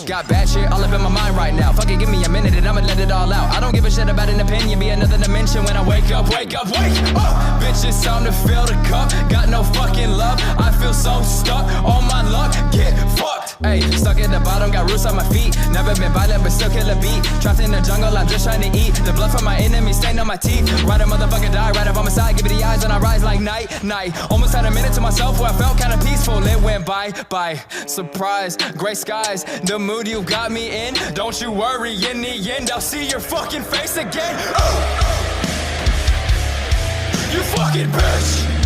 Got bad shit all up in my mind right now. Fuck it, give me a minute and I'ma let it all out. I don't give a shit about an opinion, be another dimension when I wake up, wake up, wake up. Bitch, it's time to fill the cup. Got no fucking love, I feel so stuck. All my luck, get fucked. Ayy, stuck at the bottom, got roots on my feet. Never been violent, but still kill a beat. Trapped in the jungle, I'm just trying to eat. The blood from my enemies stained on my teeth. Ride a motherfucker die, right up on my side. Give me the eyes and I rise like night, night. Almost had a minute to myself where I felt kinda peaceful. It went by, surprise, gray skies. The mood you got me in. Don't you worry, in the end I'll see your fucking face again. You fucking bitch.